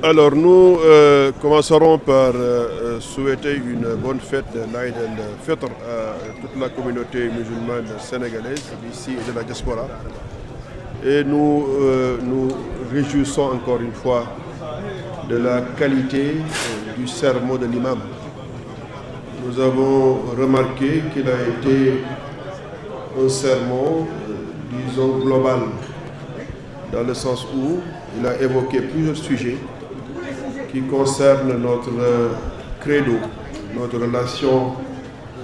Alors nous commencerons par souhaiter une bonne fête de l'Aïd el-Fitr à toute la communauté musulmane sénégalaise d'ici et de la diaspora. Et nous nous réjouissons encore une fois de la qualité du sermon de l'imam. Nous avons remarqué qu'il a été un sermon, disons, global, dans le sens où il a évoqué plusieurs sujets qui concernent notre credo, notre relation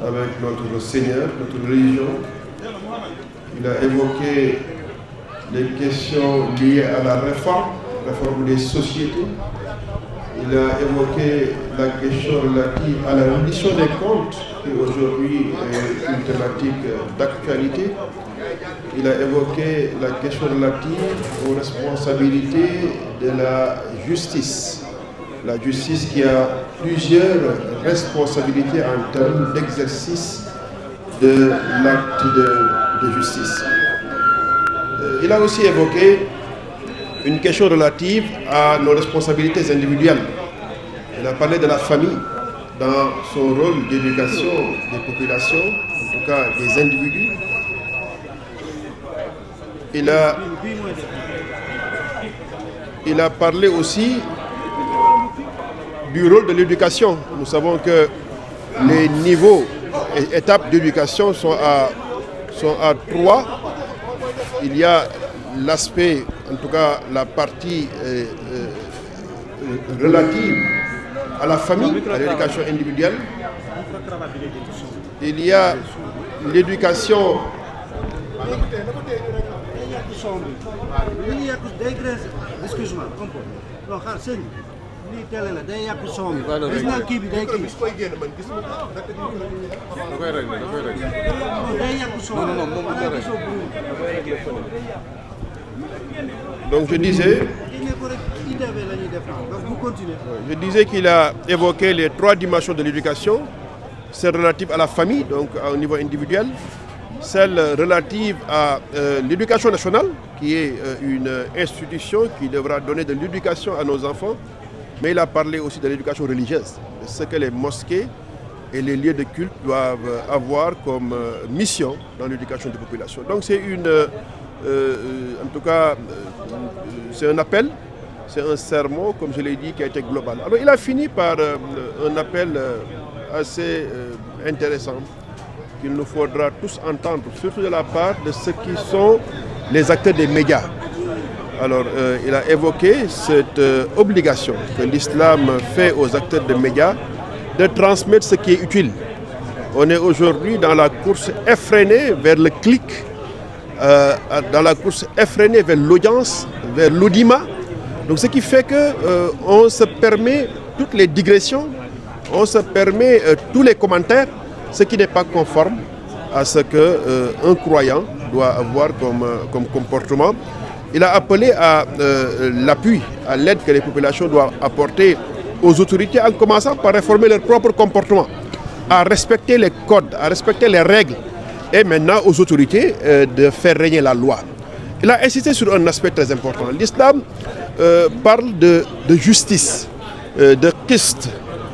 avec notre Seigneur, notre religion. Il a évoqué les questions liées à la réforme des sociétés. Il a évoqué la question relative à la reddition des comptes, qui aujourd'hui est une thématique d'actualité. Il a évoqué la question relative aux responsabilités de la justice. La justice qui a plusieurs responsabilités en termes d'exercice de l'acte de justice. Il a aussi évoqué une question relative à nos responsabilités individuelles. Il a parlé de la famille dans son rôle d'éducation des populations, en tout cas des individus. Il a parlé aussi du rôle de l'éducation. Nous savons que les niveaux et étapes d'éducation sont à 3. Il y a l'aspect, en tout cas la partie relative à la famille, à l'éducation individuelle. Il y a l'éducation Donc je disais qu'il a évoqué les 3 dimensions de l'éducation, celle relative à la famille, donc au niveau individuel, celle relative à l'éducation nationale, qui est une institution qui devra donner de l'éducation à nos enfants, mais il a parlé aussi de l'éducation religieuse, de ce que les mosquées et les lieux de culte doivent avoir comme mission dans l'éducation des populations. Donc c'est en tout cas, c'est un appel, c'est un sermon, comme je l'ai dit, qui a été global. Alors il a fini par un appel assez intéressant qu'il nous faudra tous entendre, surtout de la part de ceux qui sont les acteurs des médias. Alors il a évoqué cette obligation que l'islam fait aux acteurs des médias de transmettre ce qui est utile. On est aujourd'hui dans la course effrénée vers le clic, dans la course effrénée vers l'audience, vers l'audimat. Donc ce qui fait qu'on se permet toutes les digressions, on se permet tous les commentaires, ce qui n'est pas conforme à ce qu'un croyant doit avoir comme comportement. Il a appelé à l'appui, à l'aide que les populations doivent apporter aux autorités, en commençant par réformer leur propre comportement, à respecter les codes, à respecter les règles, et maintenant aux autorités de faire régner la loi. Il a insisté sur un aspect très important. L'islam parle de justice, de qist.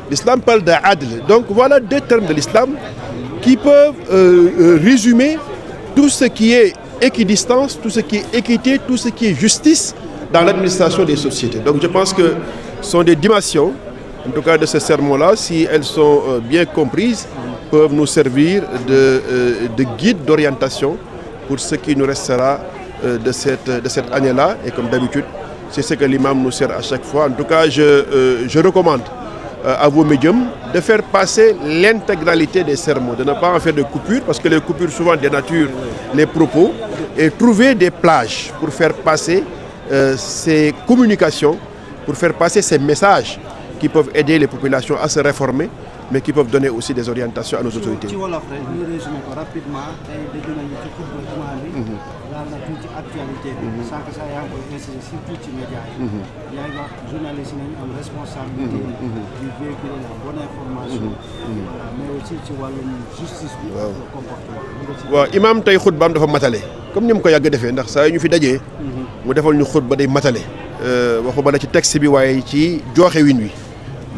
L'islam parle d'adl. Donc voilà 2 termes de l'islam qui peuvent résumer tout ce qui est équidistance, tout ce qui est équité, tout ce qui est justice dans l'administration des sociétés. Donc je pense que ce sont des dimensions, en tout cas de ce sermon-là, si elles sont bien comprises, peuvent nous servir de guide d'orientation pour ce qui nous restera de cette année-là. Et comme d'habitude, c'est ce que l'imam nous sert à chaque fois. En tout cas, je recommande à vos médiums de faire passer l'intégralité des sermons, de ne pas en faire de coupures, parce que les coupures souvent dénaturent les propos, et trouver des plages pour faire passer ces communications, pour faire passer ces messages qui peuvent aider les populations à se réformer, mais qui peuvent donner aussi des orientations à nos autorités. waaw imam tey xutbaam dafa matale comme ni mu ko yàgg defee ndax saa yu ñu fi dajee mu defal ñu xutba day matale waxuma la ci texte bi waaye ci joxe win wi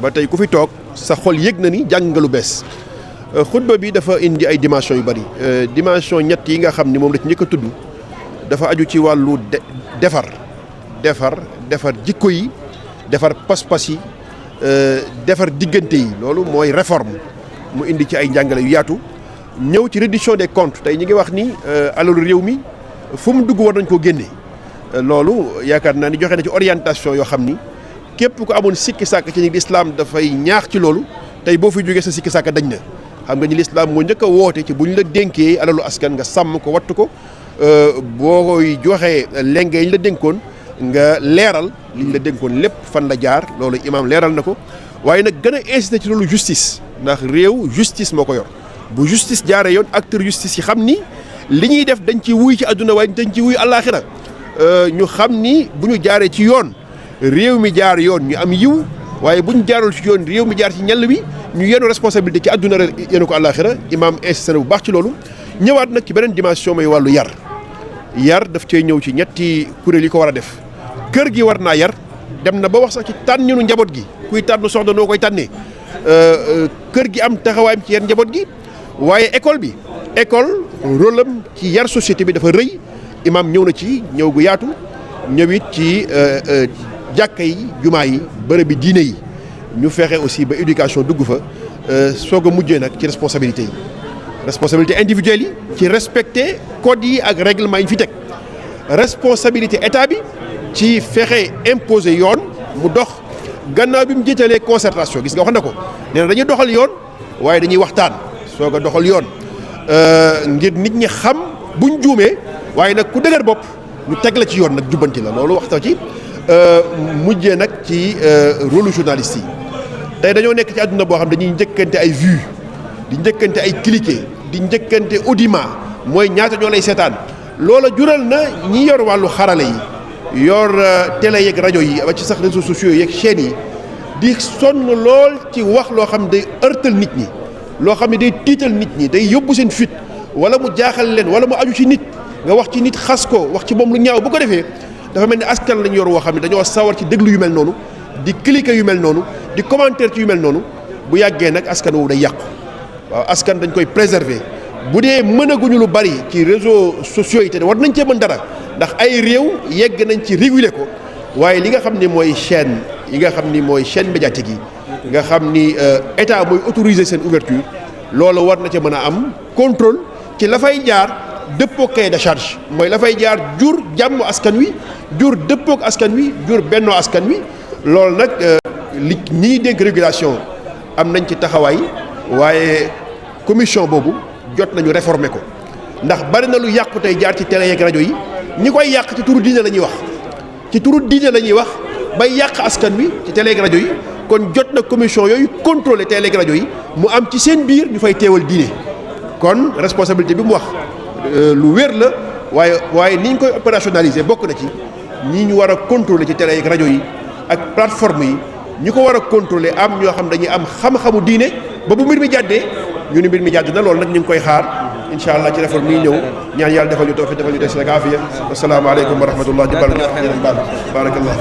ba tey ku fi toog sa xol yëg na ni jàng nga lu bees. xutba bi dafa indi ay dimension yu bari dimension ñett yi nga xam ni moom la ci njëkk a tudd dafa aju ci wàllu defar jikko yi defar pas-pas yi defar diggante yi loolu mooy réforme mu indi ci ay njàngale yu yaatu ñëw ci reddition des comptes tey ñu ngi wax ni alalu réew mi fu mu dugg war nañ koo génne loolu yaakaar naa ni joxe na ci orientation yoo xam ni képp ku amoon sikki sàkk ci ni lislaam dafay ñaax ci loolu tey boo fi jógee sa sikki sàkk dañ na xam nga ni lislaam moo njëkk a woote ci bu ñu la dénkee alalu askan nga sàmm ko wattu ko boo koy joxee lenge yi ñu la dénkoon nga leeral li ñu la dénkoon lépp fan la jaar loolu imaam leeral na ko waaye nag gën a incité ci loolu justice ndax réew justice moo ko yor bu justice jaaree yoon acteur justice yi xam ni li ñuy def dañ ci wuy ci àdduna waaye dañ ci wuy àllaaxira ñu xam ni bu ñu jaaree ci yoon réew mi jaar yoon ñu am yiw waaye bu ñu jaarul ci yoon réew mi jaar ci ñell wi ñu yenu responsabilité ci àdduna yenu ko àllaaxira imaam insisté na bu baax ci loolu ñëwaat nag ci beneen dimension mooy wàllu yar daf cee ñëw ci ñetti kuréel yi ko war a def kër gi war naa yar dem na ba wax sax ci tànninu njaboot gi kuy tànn soxna noo koy tànnee kër gi am taxawaayam ci yar njaboot gi waaye école rôle am ci yar société bi dafa rëy imaam ñëw na ci ñëw gu yaatu ñëwit ci jàkka yi jumaa yi bërëb bi diine yi ñu fexe aussi ba éducation dugg fa soog a mujjee nag ci responsabilité individuelle yi ci respecter code yi ak règlement yi ñu fi teg responsabilité état bi ci fexe imposer yoon mu dox gannaaw bi mu jiitalee concertation gis nga wax na ko nee na dañuy doxal yoon waaye dañuy waxtaan soog a doxal yoon ngir nit ñi xam buñ juumee waaye nag ku dëgër bopp ñu teg la ci yoon nag jubbanti la loolu waxta ci mujjee nag ci rôle journaliste yi tey dañoo nekk ci àdduna boo xam dañuy njëkkante ay vues di njëkkante ay cliquer di njëkkante audimat mooy ñaata ñoo lay seetaan loola jural na ñi yor wàllu xarale yi yor télé yeeg rajo yi ba ci sax réseaux sociaux yeeg chaînes yi di sonn lool ci wax loo xam day ërtal nit ñi loo xam ne day tiital nit ñi day yóbbu seen fit wala mu jaaxal leen wala mu aju ci nit nga wax ci nit xas ko wax ci moom lu ñaaw bu ko defee dafa mel ni askan lañ yor woo xam ne dañoo sawar ci déglu yu mel noonu di cliquer yu mel noonu di commentaire ci yu mel noonu bu yàggee nag askan woowu day yàqu waaw askan dañ koy préserver bu dee mënaguñu lu bari ci réseaux sociaux yi te war nañ cee mën dara ndax ay réew yegg nañ ci réguler ko waaye li nga xam ni mooy chaîne yi nga xam ni mooy chaîne médiatique yi nga xam ni état mooy autoriser seen ouverture loolu war na ca mën a am contrôle ci la fay jaar dëppoo cahier de charge mooy la fay jaar jur jàmm askan wi jur dëppook askan wi jur bennoo askan wi loolu nag li ñi dénk régulation am nañ ci taxawaay waaye commission boobu jot nañu réformer ko ndax bari na lu yàqu tey jaar ci télé yeeg rajo yi ñi koy yàq ci turu diine la ñuy wax ci turu diine la ñuy wax bay yàq askan wi ci télé yeeg rajo yi kon jot na commission yooyu contrôler télé yeeg rajo yi mu am ci seen biir ñu fay teewal diine kon responsabilité bi mu wax lu wér la waaye ni ñu koy opérationnaliser bokk na ci ñi ñu war a contrôler ci télé yeeg rajo yi ak plateforme yi ñi ko war a contrôler am ñoo xam dañuy am xam-xamu diine ba bu mbir mi jàddee ñu ni mbir mi jàdd na loolu nag ñu ngi koy xaar incha allah ci réforme yi ñëw ñaan yàlla defal ñu tawfiq defal ñu des rek afiya asalaamaaleykum wa rahmatullah di baal ñu baarakallah